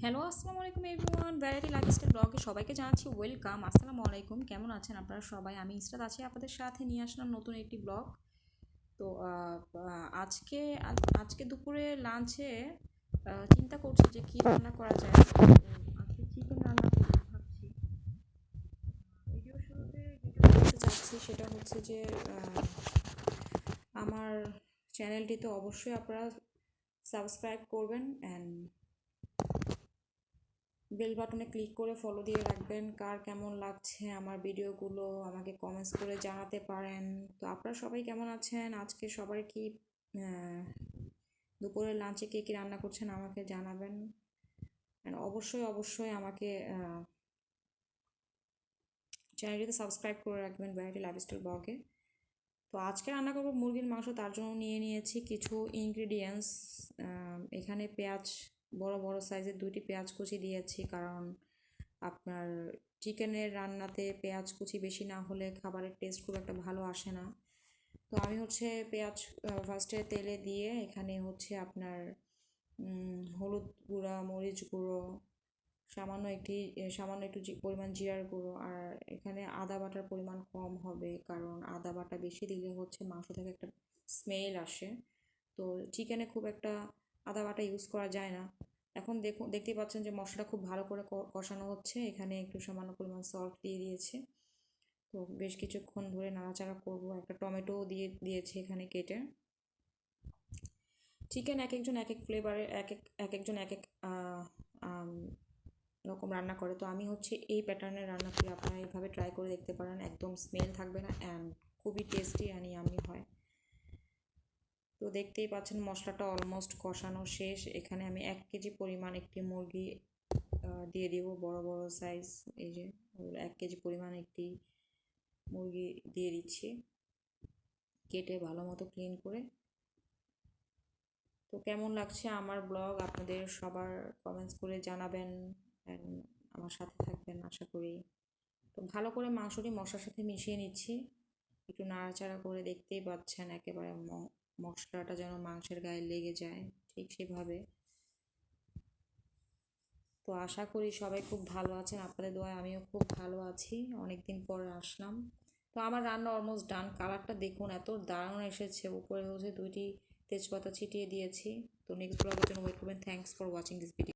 Hello, আসসালামু আলাইকুম everyone. Variety lifestyle ব্লগে সবাইকে জানাচ্ছি ওয়েলকাম। আসসালামু আলাইকুম, কেমন আছেন আপনারা সবাই? আমি ইসরাত আছি আপনাদের সাথে, নিয়ে আসলাম নতুন একটি ব্লগ। তো আজকে দুপুরে লাঞ্চে চিন্তা করছি যে কী রান্না করা যায়। তো আজকে চিকেন রান্না করতে ভাবছি। ভিডিও শুরুতে যেটা বলতে চাচ্ছি সেটা হচ্ছে যে আমার চ্যানেলটি তো অবশ্যই আপনারা সাবস্ক্রাইব করবেন অ্যান্ড বেল বাটনে ক্লিক করে ফলো দিয়ে রাখবেন। কার কেমন লাগছে আমার ভিডিওগুলো আমাকে কমেন্টস করে জানাতে পারেন। তো আপনারা সবাই কেমন আছেন? আজকে সবার কি দুপুরের লাঞ্চে কে কী রান্না করছেন আমাকে জানাবেন। অবশ্যই আমাকে চ্যানেলটিতে সাবস্ক্রাইব করে রাখবেন ভ্যারাইটি লাইফস্টাইল ব্লগে। তো আজকে রান্না করবো মুরগির মাংস, তার জন্য নিয়ে নিয়েছি কিছু ইনগ্রিডিয়েন্টস। এখানে পেঁয়াজ, বড় বড় সাইজের 2টি পেঁয়াজ কুচি দিয়েছি, কারণ আপনার চিকেনের রান্নাতে পেঁয়াজ কুচি বেশি না হলে খাবারের টেস্ট খুব একটা ভালো আসে না। তো আমি হচ্ছে পেঁয়াজ ফার্স্টে তেলে দিয়ে এখানে হচ্ছে আপনার হলুদ গুঁড়া, মরিচ গুঁড়ো, সামান্য একটু পরিমাণ জিরার গুঁড়ো, আর এখানে আদা বাটার পরিমাণ কম হবে, কারণ আদা বাটা বেশি দিলে হচ্ছে মাংস থেকে একটা স্মেল আসে। তো চিকেনে খুব একটা আদা বাটা ইউজ করা যায় না। এখন দেখতেই পাচ্ছেন যে মশলাটা খুব ভালো করে কষানো হচ্ছে। এখানে একটু সামান্য পরিমাণ সল্ট দিয়ে দিয়েছে। তো বেশ কিছুক্ষণ ধরে নাড়াচাড়া করব। একটা টমেটো দিয়েছি এখানে কেটে। চিকেন এক একজন এক এক ফ্লেভারে, এক একজন এক এক রকম রান্না করে। তো আমি হচ্ছে এই প্যাটার্নের রান্না করি, আপনারা এইভাবে ট্রাই করে দেখতে পারেন। একদম স্মেল থাকবে না অ্যান্ড খুবই টেস্টি অ্যান্ড ইয়ামি হয়। তো দেখতেই পাচ্ছেন মশলাটা অলমোস্ট কষানো শেষ। এখানে আমি 1 কেজি পরিমাণ একটি মুরগি দিয়ে দিব, বড় বড় সাইজ। এই যে 1 কেজি পরিমাণ একটি মুরগি দিয়ে দিচ্ছি, কেটে ভালো মতো ক্লিন করে। তো কেমন লাগছে আমার ব্লগ আপনাদের সবার কমেন্টস করে জানাবেন অ্যান্ড আমার সাথে থাকবেন আশা করি। তো ভালো করে মাংসটি মশলার সাথে মিশিয়ে নিচ্ছি, একটু নাড়াচাড়া করে। দেখতেই পাচ্ছেন একেবারে মশলাটা যেন মাংসের গায়ে লেগে যায়, ঠিক সেভাবে। তো আশা করি সবাই খুব ভালো আছেন, আপনাদের দোয়ায় আমিও খুব ভালো আছি। অনেক দিন পরে আসলাম। তো আমার রান্না অলমোস্ট ডান। কালারটা দেখুন এত দারুণ এসেছে। উপরে হচ্ছে 2টি তেজপাতা ছিটিয়ে দিয়েছি। তো নেক্সট ব্লগের জন্য ওয়েট করবেন। Thanks for watching this video.